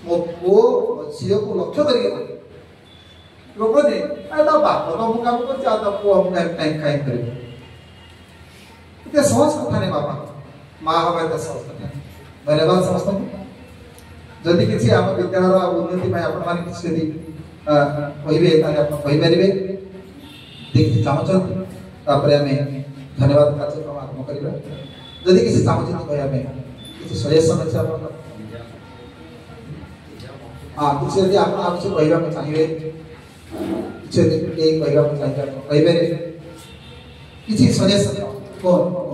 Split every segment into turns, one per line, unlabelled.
मो पुओ झील को लक्ष्य करके लोग बाप तो हम काम कर पुओ हम कहीं कर सहज कथा नहीं बापा माँ हवा एत सहज कथा धन्यवाद समस्त जदि किसी आम विद्यालय उन्नति आपण किसी कहे कहीपर देखिए चाहते आम धन्यवाद कार्यक्रम आरंभ करवा जदि किसी चाहते कहते किसी सजेसन अच्छे हाँ किसी जब आप किसी कहवाक चाहिए किसी कहवाक चाहिए कहीपर किसी सजेसन कौन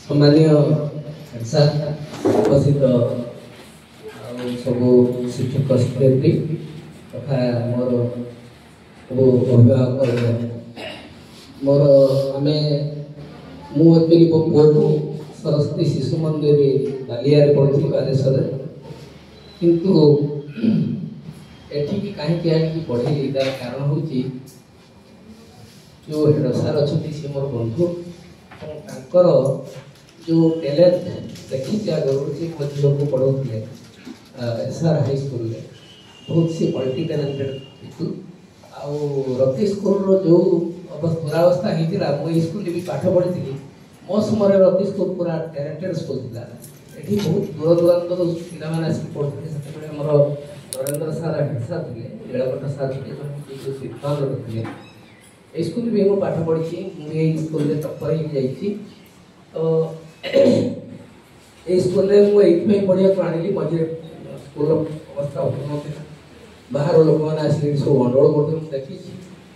सम्मानीय उपस्थित सब शिक्षक शिक्षयित्री तथा मोर सब अभिभावक मोर आम मुझे मो पुओ सरस्वती शिशु मंदिर बालिया पढ़ी बालेश्वर किंतु एठिकी कहीं आनी पढ़ेली तार कारण हूँ जो हेड सार अच्छा सी मोर बंधु जो टैलेंट देखी आगे मो झील को पढ़ाते एसआर हाई स्कूल बहुत सी मल्टी टैलेंटेड पीपल आउ रति स्कूल जो दुरावस्था होता मुझे स्कूल भी पाठ पढ़ी मो समय रति स्कूल पूरा टैलेंटेड स्कूल था ये बहुत दूर दूरांत पाने पढ़ते से नरेंद्र सार हेड सार थे नीलकंठ सार थे जो सिद्धांत रखते ये स्कूल भी मुझे पाठ पढ़ी मुझे स्कूल टप्पर हो तो ये स्कूल मुझे पढ़ा को आनी मझे स्कूल अवस्था भल ना बाहर लोक मैंने आसिक सब गंडगोल करते देखी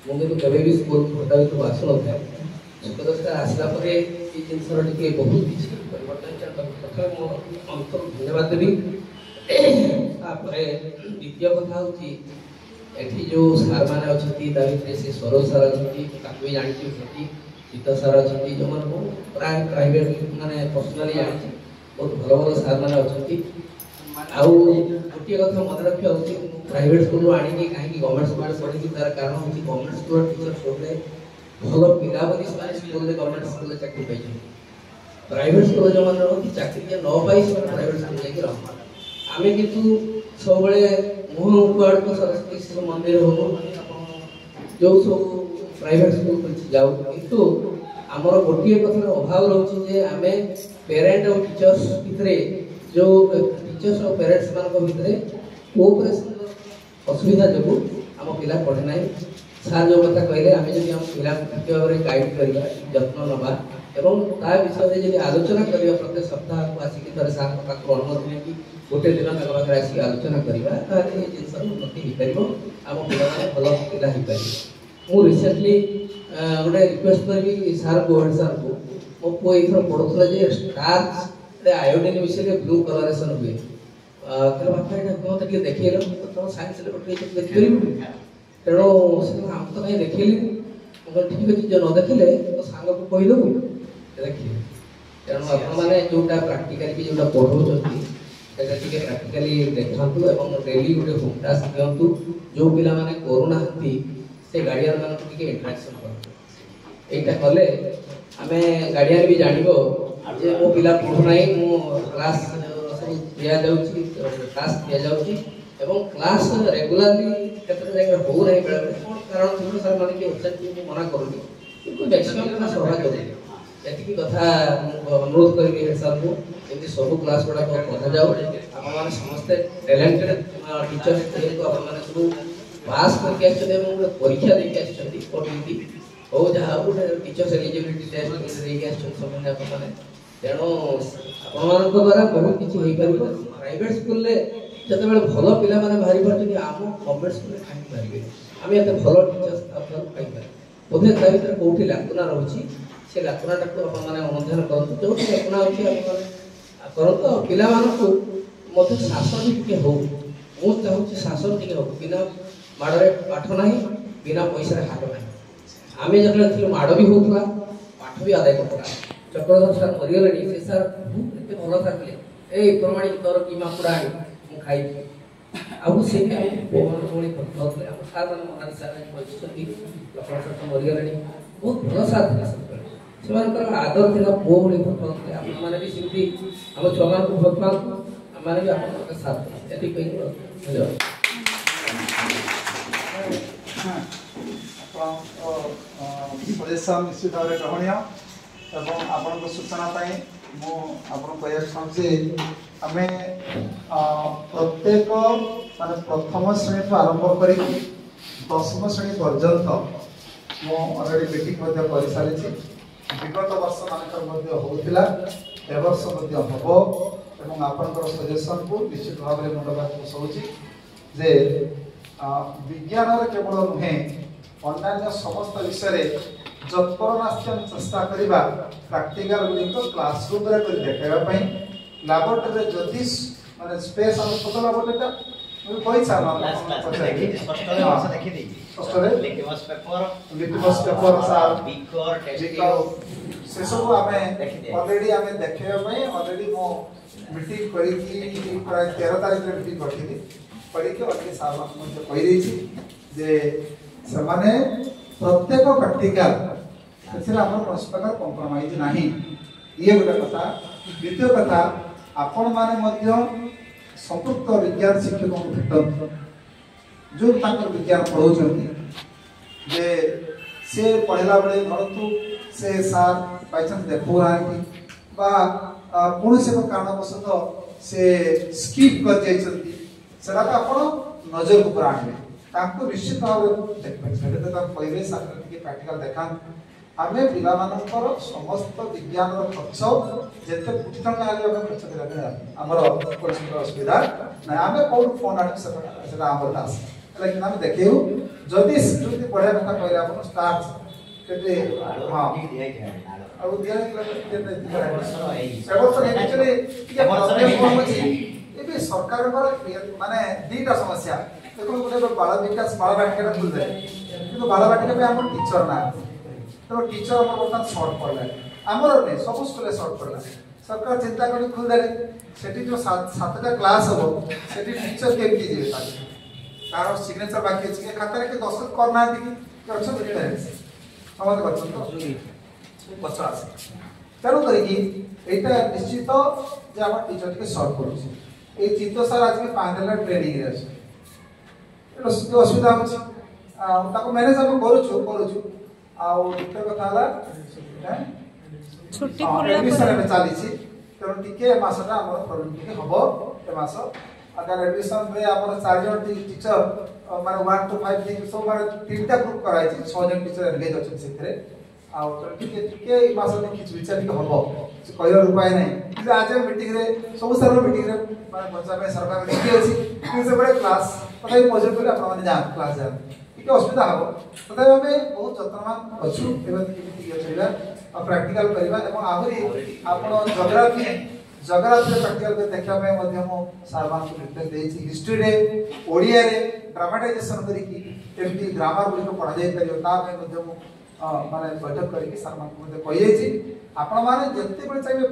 मुझे केवे भी स्कूल प्रभावित आसु ना सुखद सार आसला ये जिनसर टे बहुत किसी परिवर्तन अंतर धन्यवाद देवी द्वितीय कथा हूँ एठी जो सार मैंने अच्छा से सरोज सार अच्छा भी जानी गीता सार अच्छा जो मैंने प्राय प्राइवेट मैंने पर्सनाली जानी बहुत भल भल सार मैंने अच्छा गोटे कथा मन रखा उचित प्राइवेट स्कूल आनी कहीं गवर्नमेंट स्कूल पढ़ी तार कारण हूँ गवर्नमेंट स्कूल टीचर सब भल पिला स्कूल गवर्नमेंट स्कूल चाकरी पाई प्राइवेट स्कूल जो मैंने चाकरी न पाई प्राइवेट स्कूल जाकर आम कितु सब मुह उड़ को सरस्वती शिशु मंदिर हो जो सब प्राइवेट स्कूल जाऊ किंतु आमर गोटे कथार अभाव रोचे आम पेरेंट और टीचर्स भितर जो टीचर्स और पेरेंट्स मान भितर कोऑपरेशन असुविधा जो आम पिला पढ़े ना सार जो कथा कहले आम जब आम पिला ठीक भाव में गाइड करवा जत्न नवा एवं ता विषय जब आलोचना करवा प्रत्येक सप्ताह को आसिक थे सार पाखु अनुमति नहीं कि गोटे दिन पाखे आसिक आलोचना करवा जिन उन्नति हो पार आम पिला भल पिला हो पार मु रिसेंटली गोटे रिक्वेस्ट करी सार को हेड सार को मो पु एथर पढ़ुला स्टार्च आयोडीन विषय ब्लू कलरेसन हुए बापा यहाँ कौन तो देखेल तुम साइंस देखिए तेणु आम तो कहीं देखिली ठीक अच्छे जो न देखिले तो सांग को कहीदेबू देखिए तेणु आपने जोटा प्राक्टिकाली जोटा पढ़ाऊँ प्राक्टिकाली देखा डेली गोटे होम टास्क दिंतु जो पिला माने करूना से गार्डियन मान इंटराक्शन कर यहाँ कले आम गार्डियन भी जानव जे मो पिला पढ़ुना मो क्लास सब दि टास्क दि जाऊँगी क्लास रेगुलाली क्षेत्र जगह हो ना बेले बेले कौन कारण थी सर मैंने किए उत्साह मना करूनी कि मैक्सीम क्लास रहा जाए ये कथा अनुरोध करी हेड सार को जमी सब क्लास गुड़ाक पढ़ा जाऊ आप समस्ते टैलेंटेड टीचर आपने सब पास करके परीक्षा देखिए आसटी हो जहाँ गोटे टीचर्स एलिजिबिलिटी टेस्ट देखिए आपने तेणु आप द्वारा बहुत किसी हो पार प्राइवेट स्कूल जो भल पिला मैंने बाहरी पार्टी आम गवर्नमेंट स्कूल कहीं पारे आम ये भल टीचर्स पाई बोधे ता भर कौटी लाकुना रही से लाकुनाटा को आपने अनुधान करूँ जो लाकुना अच्छी करते पिला शासन भी हो मुझे चाहूँगी शासन टी हो बिना माड़े पाठ ना बिना पैसा हाथ ना आम जो माड़ भी होता पाठ भी आदाय करता चक्रधर सार मरीगले से सार भल सार ए प्रमाणिक तोर कि माकुड़ा मुझे खाई आउ से भी हम बोली बहुत हम सार मन महान सार पहुंचती लक्ष्मण सर मरिगले बहुत भल साथ था सब आदर थिला पो बोली बहुत आप माने भी सिंपली हम छुआ को बहुत पाल माने भी आपन साथ एति कहि धन्यवाद
सजेसन निश्चित भाव ग्रहणीय एवं आपण सूचना मुझे कहते आम प्रत्येक माने प्रथम श्रेणी को आरंभ कर 10वीं श्रेणी पर्यंत अलरेडी मीटिंग कर सारी विगत वर्ष मानक होता एवर्ष हम हम आपंकर सजेसन को निश्चित भाव में मुंडा पोषाऊँगी जे विज्ञान केवल नुहे अन्य समस्त विषय जत्परनास्ति चेष्टा करवा प्राक्टिकल गुड़िक क्लासरूम देखापी लैबोरेटरी जदि माने स्पेस हम छोट लैबोरेटरी से सब अलरेडी आम देखापी अलरेडी मो मीटिंग करी प्राय 13 तारीख मीटिंग करती पढ़ी सार कही जे से माने प्रत्येक प्रैक्टिकल से कौन प्रकार कंप्रोमाइज ना ये गोटे कथा द्वितीय कथा आपण मैंने संपृक्त विज्ञान शिक्षक भेट जो विज्ञान पढ़ाऊँ जे से पढ़ला बेले धरतु से सार बाई चांस देखा कौन से कारणवश से स्किप कर नजर को आने निश्चित भाव देखिए कहे सार प्रैक्टिकल देखा आम पिलामानंकर समस्त विज्ञान खर्च जिते कोटी टका खर्च करा आमर असुविधा ना आम कौन फोन आम दास लेकिन आम देखू जदि सिक्यूरीटी पढ़ा कथा कहले आप स्टाफ केते हां अब दिया किलो सरकार माने दीटा समस्या देखो गोटे बाल विकास बाल बाटिका खुल जाए कि बाल बाटिका आम टीचर ना तो टीचर आम बर्तमान सर्ट पड़ा आमर नहीं सब स्कूल सर्ट पड़ा सरकार चिंता कर खुलदे से जो 7टा क्लास हम से टीचर केमती जी तार सिग्नेचर बाकी अच्छे खाता के दस्तखत करना कि समझ पच आस तेणु करटा निश्चित जे आम टीचर टे सर्ट कर चित्त सार आज 5 दिन ट्रेनिंग अच्छे असुविधा हो मैनेज आम करुचु द्वितीय कथा एडमिशन चली तेणु टी मसटा आम प्रॉब्लम हम ए मस अगर एडमिशन में आप 4 जन टीचर माने 1 to 5 सब माने 3टा ग्रुप कराई 6 जन टीचर एंगेज अच्छे से टे मास खिचबिचा टे हम कहर उपाय ना आज मीटिंग सब सार मीटिंग माने बच्चा सरकार देखी अच्छी से बड़े क्लास तथा मजूर कर क्लास जाए टे असुविधा हम तथा आम बहुत जत्नवान अच्छु चलवा प्राक्टिकल करवा आहरी आप जगरात्री प्रैक्टिकल देखा सार मान निर्देश देती हिस्ट्री रे ओडिया रे ड्रामाटाइजेशन करके ग्रामर गुड़िक पढ़ा जापर माने बैठक करके सार मान कही आपण मैंने जिते बड़े चाहिए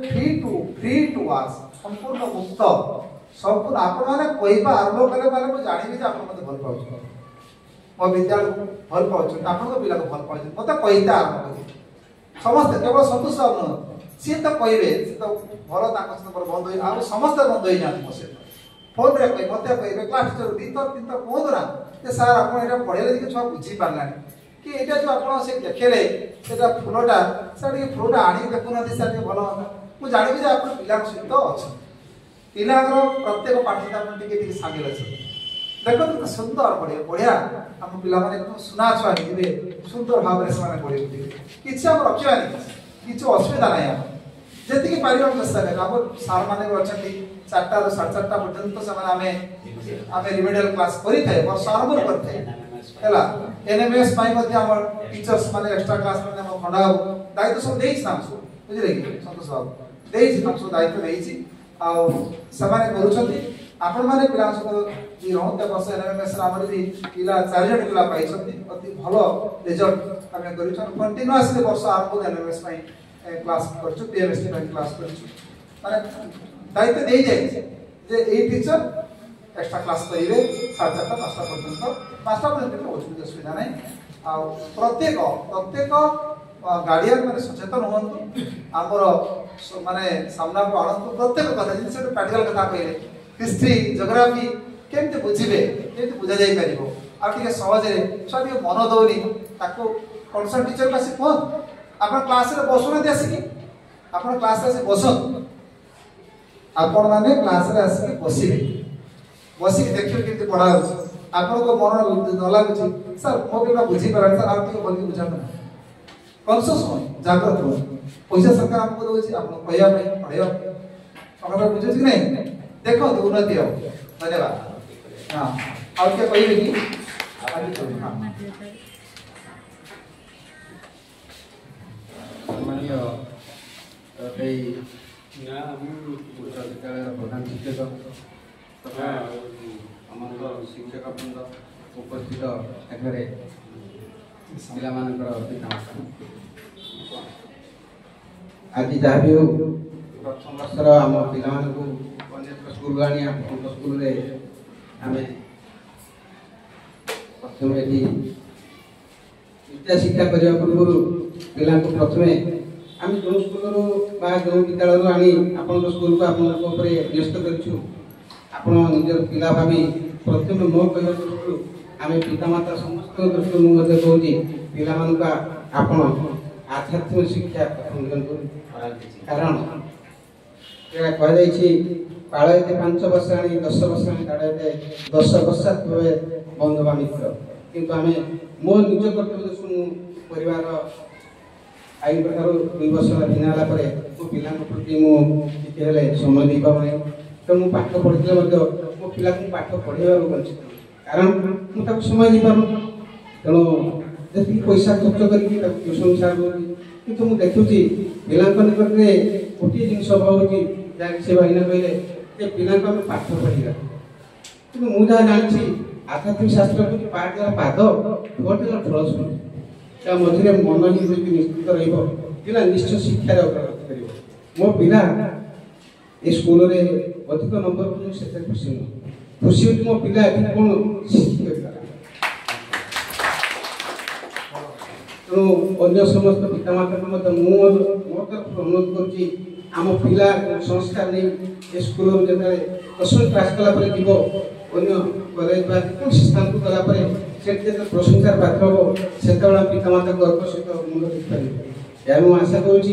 फ्री टू वाच संपूर्ण मुक्त संपूर्ण आपण मैंने कहवा आरंभ कले माने मुझे जानी जे आप मते भल पाउछ मो विद्यालय को भल पाउछ आपण पिला को भल पाउछ मते कहिता आरंभ करी समस्त केवल संतोष न सी तो कहे तो भल बंद हो समस्त बंद हो जाते मो सहित फोन रे कह मत कहे क्लास टीचर 2 थर 3 थर कहूँ ना जे सार आप पढ़े छुआ बुझी पारा कि यहाँ जो आप देखेले फुलटा सर फुलटा आनी देखुना सर भल हाँ मुझे जानवी आप पिला सहित अच्छा पिला प्रत्येक पाठ टे सामिल अच्छे देखो सुंदर पढ़े बढ़िया आम पे सुना छुआ हे सुंदर भाव में से पढ़े कि रखा कि असुविधा ना जी पार चेस्टा कर सार मैंने अच्छा 4टा ରୁ 4:30 पर्यंत से आम रिमेडियल क्लास करें वर्ष आरंभ करते एनएमएस टीचर्स माने एक्स्ट्रा क्लास खंडा दायित्व सब देना बुझे कि संतोष बाबू सब दायित्व नहीं आपण मैंने पिला सहित जी रहते वर्ष एनएमएस आम भी पिला 4 जन पिला पाई अति भल रिजल्ट आम कर कंटिन्यूअसली वर्ष आरंभ एनएमएस क्लास कर पीएमएसटी क्लास कर माने दायित्व दे जाए जे ए टीचर एक्स्ट्रा क्लास करेंगे 4:30 5टा पर्यंत 5टा पर्यंत बहुत असुविधा नहीं प्रत्येक प्रत्येक गार्डियन मैंने सचेतन हूँ आमर माने सामना को आणतु प्रत्येक कथा जिन प्रैक्टिकल कथा कहले हिस्ट्री जियोग्राफी केमते बुझिबे केमते बुझा जाई परिबो आ टिके सहज रे छुआ टिके मन दौनी ताको कंसर्न टीचर का से कोन अपन क्लास रे बसुना दे आसी अपन क्लास रे बसन आपण माने क्लास रे आसी बसिबे बसी देखियो केमते पढ़ा आपण को मन न लागु सर मो केटा बुझी पारन सर आप टिके बोलके बुझा ना कॉन्शियस हो जागृत हो पैसा सरकार हमको दोछि आपण कहया पई पढ़ियो हमरा बुझै कि नहीं देखो उन्नति हो धन्यवाद हां और क्या कहिबे कि आगे चलो हां
माननीय उच्च विद्यालय प्रधान शिक्षक तथा आमर शिक्षक बृंद उपस्थित एठारे पिलामानकर पितामाता आज जहाँ भी हो प्रथम वर्षर आम पिलामानकु अन्य स्कूल आनी स्कूल रे आमे प्रथम एटी विद्या शिक्षा करने पूर्व पिला प्रथमे आम जो स्कूल जो विद्यालय आनी आपण स्कूल को आप न्यस्त कर निजर पिला भावी प्रथम मो कह दृष्टि आम पितामाता समस्त दृष्टि मुझे कहूँ पिला आपण आध्यात्मिक शिक्षा कारण कहुई पाड़ते 5 वर्ष आनी 10 वर्ष आनी ताड़े 10 वर्ष बंधुवा मित्र किंतु आम मो निज कर्तव्य परिवार आई प्रकार 2 वर्ष भिन्नला मो पिला प्रति मुझे समय दे पारे तो मुझे पाठ पढ़ी मो पिला पाठ पढ़ार वंचित कारण मुझे समय दे पार तेणु जी पैसा खर्च करके ट्यूशन छाड़ कि मुझे देखुची पिला निकट में गोटे जिन अभाव हो से भाईना कहले पिला पाठ पढ़ा कि मुझे जानी आध्यात्मिक शास्त्र को पाठ पाद गोटे फल शुण त्या मझे मन ही निश्चित रहा निश्चय शिक्षा अग्रगति कर मो पिला ए स्कूल रे अधिक नंबर को खुशी खुशी हो मो पिला कौन शिखित तेणु अन्य समस्त पितामाता मो तरफ अनुरोध करुम पिला संस्कार नहीं स्कूल जो 10वीं क्लास कलापर जीव अन्य कॉलेज कौन स्थान को गलापर से प्रशंसार पात्र हम से पितामाता गर्व सहित मुंड देखिपारे यह मुझे आशा करुँच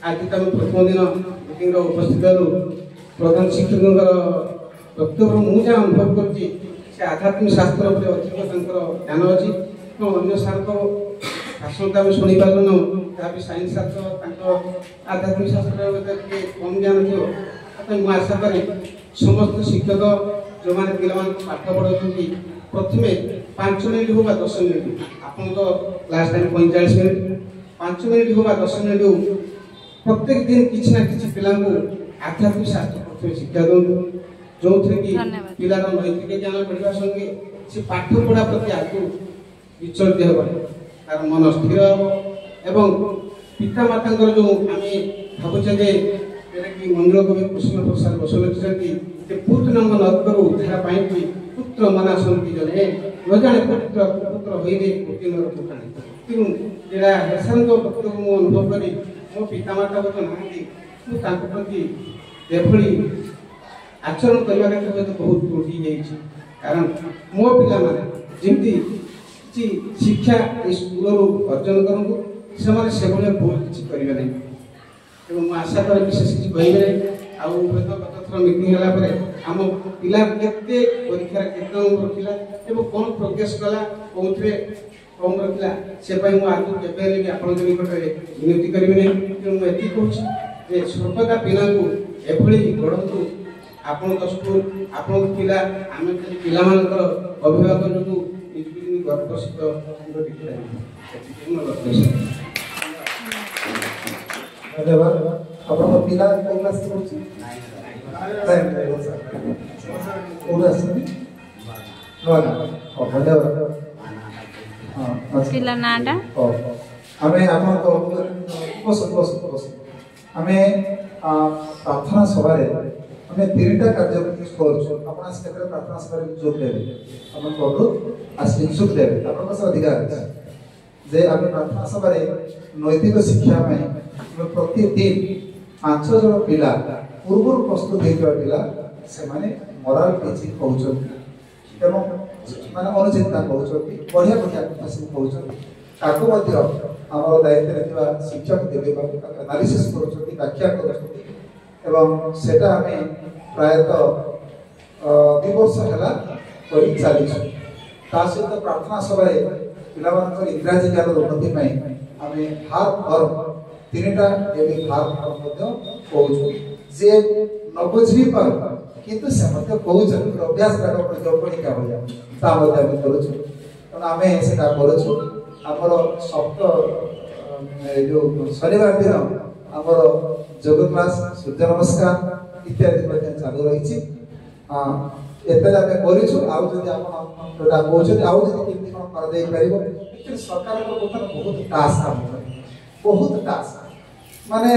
आज तुम प्रथम दिन मीटिंग उपस्थित प्रधान शिक्षक वक्तव्य मुझे अनुभव कर आध्यात्मिक शास्त्र अधिक ज्ञान अच्छी अन्य सार भाषण तो आम शुणी पार्लुन तभी साइंस शास्त्र आध्यात्मिक शास्त्र कम ज्ञान थी मुझे आशा करें समस्त शिक्षक जो मैंने पिला पाठ पढ़ाई प्रथम 5 मिनिट हो 10 मिनिट आपन तो क्लास टाइम 45 मिनिट 5 मिनिट हो 10 मिनिट हो प्रत्येक दिन किसी ना किसी पिला आध्यात्मिक शास्त्र प्रथम शिक्षा दिखाँ जो थे कि पिलार नैतिक ज्ञान पढ़ा संगे से पाठ पढ़ा प्रति आगे विचलित हो तार मन स्थिर एवं पितामाता जो आम भावुचे कि मंगल कवि कृष्ण प्रसाद बसु लिखिं पुत्र नाम न करू उद्धार पाई पुत्र मना सन्ति जने न जाने पुत्र पुत्र होइने पुत्र नर पुत्राणी तेणु जेड़ा हेसान वक्तव्य मु अनुभव करी मो पितामाता तो नाहांती मु तांको प्रति एभली आचरण करने के तो बहुत त्रुटि जाइए कारण मो पिला माने जमी कि शिक्षा स्कूल अर्जन करूँ से भूल किसी करेंगे नहीं तेणु मुझे आशा करें विशेष किसी कहे आउ गत थर मीटिंग है आम पिला केते परीक्षार केते नंबर रखिला कौन प्रोग्रेस कला कौन कम रखिला से मुझे आगे केवे भी आपण निकट विनती करेंगे नहीं तेणु मुझे कहूँ सर्वदा पिला एभली गढ़तु आपण स्कूल आपण पिला आम पिला अभिभावक जो गर्व सहित
धन्यवाद आपन पिला को क्लास पढुछि धन्यवाद
पिला नाडा
आमे आपन को बस आमे प्रार्थना सभा रे ଆମେ ତିନିଟା କାର୍ଯ୍ୟ କରୁଛୁ। ଆପଣ ଆସି କେତେବେଳେ ପ୍ରାର୍ଥନା ସଭାରେ ଯୋଗ ଦେବେ, ଆପଣ ପ୍ରଭୁ ଆସି ଇଚ୍ଛୁକ ଦେବେ, ଆପଣଙ୍କ ସହ ଅଧିକାର ଅଛି ଯେ ଆମେ ପ୍ରାର୍ଥନା ସଭାରେ ନୈତିକ ଶିକ୍ଷା ପାଇଁ ଆମେ ପ୍ରତିଦିନ 5 ଜଣ ପିଲା ପୂର୍ବରୁ ପ୍ରସ୍ତୁତ ହେଇଥିବା ପିଲା ସେମାନେ ମୋରାଲ ଟିଚିଂ କହୁଛନ୍ତି ଏବଂ ମାନେ ଅନୁଚିନ୍ତା କହୁଛନ୍ତି, ବଢ଼ିଆ ବଢ଼ିଆ କଥା ସବୁ କହୁଛନ୍ତି। ତାକୁ ମଧ୍ୟ ଆମର ଦାୟିତ୍ୱରେ ଥିବା ଶିକ୍ଷକ ଦେବେ ଆନାଲିସିସ୍ କରୁଛନ୍ତି, ବ୍ୟାଖ୍ୟା କରୁଛନ୍ତି ଏବଂ ସେଟା ଆମେ ପ୍ରାୟତଃ 2 ବର୍ଷ ହେଲା କରି ଚାଲିଛୁ। ତା ସହିତ ପ୍ରାର୍ଥନା ସଭାରେ ପିଲାମାନଙ୍କର ଇଂରାଜୀ ଜ୍ଞାନର ଉନ୍ନତି ପାଇଁ ଆମେ ହାର୍ପ ଫର୍ମ 3ଟା ଏବେ ହାର୍ପ ଫର୍ମ ମଧ୍ୟ କହୁଛୁ। ଯିଏ ନ ବୁଝି ପାରୁ କିନ୍ତୁ ସେ ମଧ୍ୟ କହୁଛନ୍ତି, ଅଭ୍ୟାସ ଜପଣିକା ଭଳିଆ ତା ମଧ୍ୟ ଆମେ କରୁଛୁ। ତେଣୁ ଆମେ ସେଟା କରୁଛୁ। ଆମର ସପ୍ତ ଯେଉଁ ଶନିବାର ଦିନ ଆମର ଯୋଗ କ୍ଲାସ, ସୂର୍ଯ୍ୟ ନମସ୍କାର ଇତ୍ୟାଦି ମଧ୍ୟ ଚାଲୁ ରହିଛି। ଏତେରେ ଆମେ କରିଛୁ। ଆଉ ଯଦି ଆପଣ ଯୋଉଟା କହୁଛନ୍ତି ଆଉ ଯଦି କେମିତି କ'ଣ କରାଯାଇପାରିବ, କିନ୍ତୁ ସରକାରଙ୍କ ବର୍ତ୍ତମାନ ବହୁତ ଟାସ୍କ କାମ କରେ, ବହୁତ ଟାସ୍କ। ମାନେ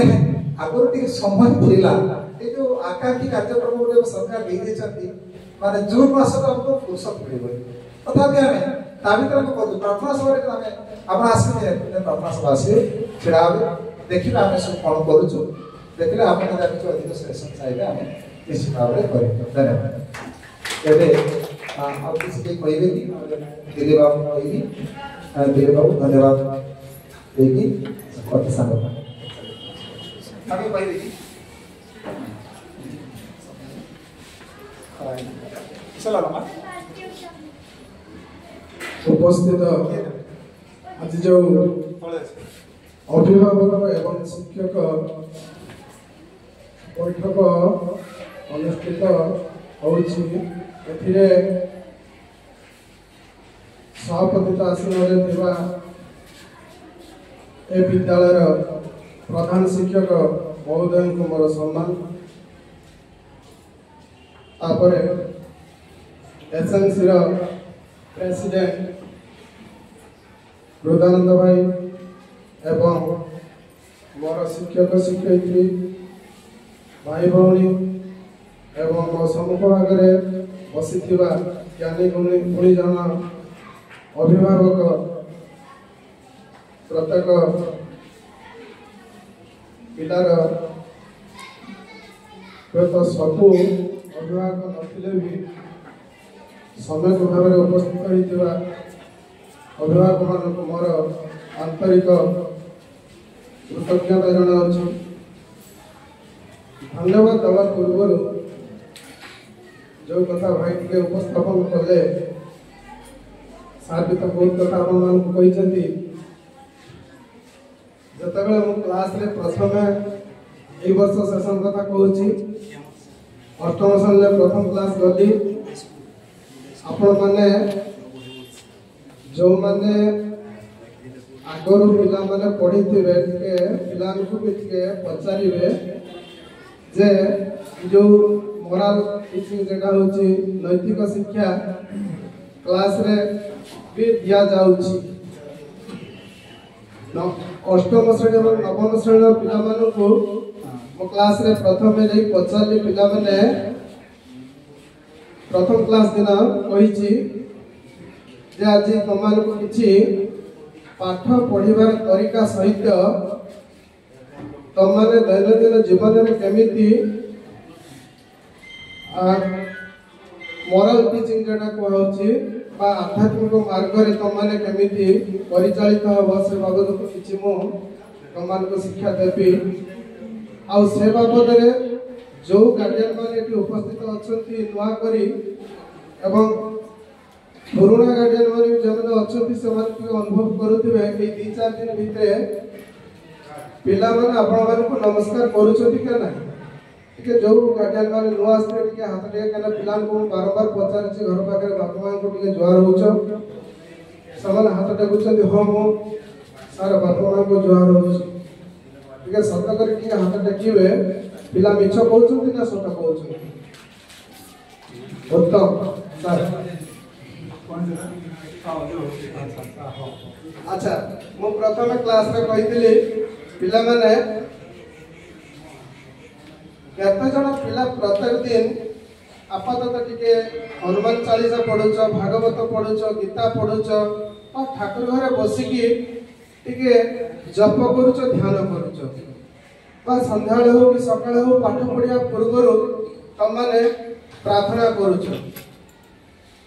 ଆଗରୁ ଟିକେ ସମୟ ଥିଲା, এই যে আকাঙ্ক্ষী কার্যক্রম গুলো সরকার দিয়ে দিয়েছেন, মানে জুন মাসটা আমাকে ফুরসত মিলিব। তথাপি আমি তা ভিতরে আমি করছি প্রার্থনা সভায় আমি আপনার আসবে প্রার্থনা সভা আসবে, সেটা হবে ଦେଖିବା ଆମେ ସବୁ କ'ଣ କରୁଛୁ। ଦେଖିଲେ ଆପଣ ଯଦି କିଛି ଅଧିକ ସେସନ୍ ଚାହିଁବେ ଆମେ ନିଶ୍ଚିତ ଭାବରେ କରିବୁ। ଧନ୍ୟବାଦ। ଏବେ ଆଉ କିଛି କେହି କହିବେ କି? ଦିଲ୍ଲୀପ ବାବୁ କହିବି। ଦିଲ୍ଲୀପ ବାବୁ ଧନ୍ୟବାଦ ଦେଇକି ଅତି ସାଙ୍ଗ କହିବେ କି?
उपस्थित आज जो अभिभावक एवं शिक्षक बैठक अनुष्ठित होउछि, एथिरे सभापतित्व आसन ए विद्यालय प्रधान शिक्षक महोदय को मोर सम्मान, तापरे एसएनसी प्रेसिडेंट रुदानंद भाई एवं मोर शिक्षक शिक्षयित्री भाई भौणी एवं मो सम्मुख भागे बसी ज्ञानी गुणीजन अभिभावक प्रत्येक पिलार हुए तो सबू अभिभावक नथिले भी समय भाव में उपस्थित होता अभिभावक मान मोर आंतरिक कृतज्ञता जनाऊँ। धन्यवाद देवा पूर्व जो कथा भाई टे उपस्थापन कले सार भी तो बहुत कथा आपती जिते मु क्लास रे प्रथम ए वर्ष सेशन कथा कहूँ अष्टम श्रेणी प्रथम क्लास गली आपण माने जो माने आगर पिला माने पढ़ी थे पिला भी पचारे जे जो मोराल टीचिंग जेटा होची नैतिक शिक्षा क्लास रे भी दिया जाउची। अष्टम श्रेणी और नवम श्रेणी पिला मानु को मो क्लास रे प्रथम में जाई पचारली पिला माने प्रथम क्लास दिन कही आज तुम कि पाठ पढ़ार तरीका सहित तुम मैंने दैनंदिन जीवन में केमिति मोरल टीचिंग जोटा कहुची आध्यात्मिक मार्ग में तुम मैंने केमिति परिचालित हम से बाबद किसी तुम शिक्षा देवी आउ से बाबद जो गार्डियन मैंने उपस्थित अच्छा नुआ करी एवं पुराना गार्डियन मैंने जब अच्छा से अनुभव करुवे 2-4 दिन भितर पिला मैंने आपण नमस्कार करुँना जो गार्डियन मैंने नुआ आसते हाथ टे क्या पिला बारंबार पचारे घर पाखे बापा माँ को जुआर हो हाथ टेकुं हाँ मु सार बापा माँ को जुआर हो सत कर हाथ टेकिए पिला मिछ कहते ना सत कहते उत्तम सर। अच्छा मु प्रथम क्लास में कही पिला माने केते जन पिला प्रत्येक दिन आपातत टिके हनुमान चालीसा पढ़ुच भागवत पढ़ुच गीता पढ़ुच और ठाकुर घरे बसिकी टिके जप करुच ध्यान करुच बा संध्या हो कि सकाळ हो पाठ पढ़िया पूर्व तुम मैंने प्रार्थना करुच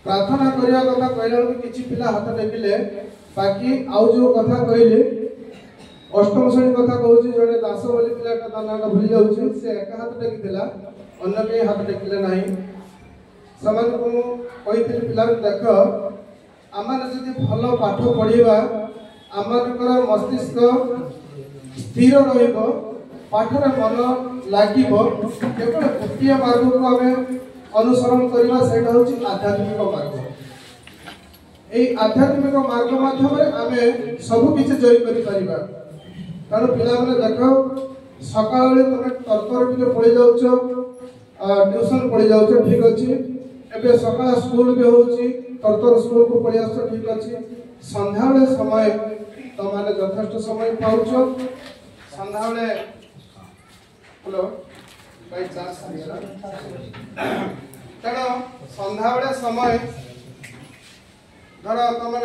प्रार्थना करिया कथा कहला किछि पिला हाथ टेकिले बाकी आउ जो कथा कहले अष्टम श्रेणी कथा कहूँ जड़े दास बोली पिलाटा ना भूली जाऊँ से एक हाथ टेकिला अन्य कहीं हाथ टेकिले ना सेमान को कही पिला देख आम जदि भल पाठ पढ़ा आमर मस्तिष्क स्थिर पाठर मन लगे केवल गोटे मार्ग को आम अनुसरण करवा से आध्यात्मिक मार्ग ये आध्यात्मिक मार्ग माध्यम आम सबकि जय कर कारण पिला मैंने देख सकाल तुम तरतर टे पढ़ी जाऊच ट्यूशन पढ़ी जाऊच ठीक अच्छे एवं सकाल स्कूल भी हो तरतर स्कूल को पढ़ी आस ठीक अच्छे संध्या बेले समय तुम मैंने यथेष्ट समय पाच संध्या बेले हेलो भाई तेणु संध्या बेले समय धर तुम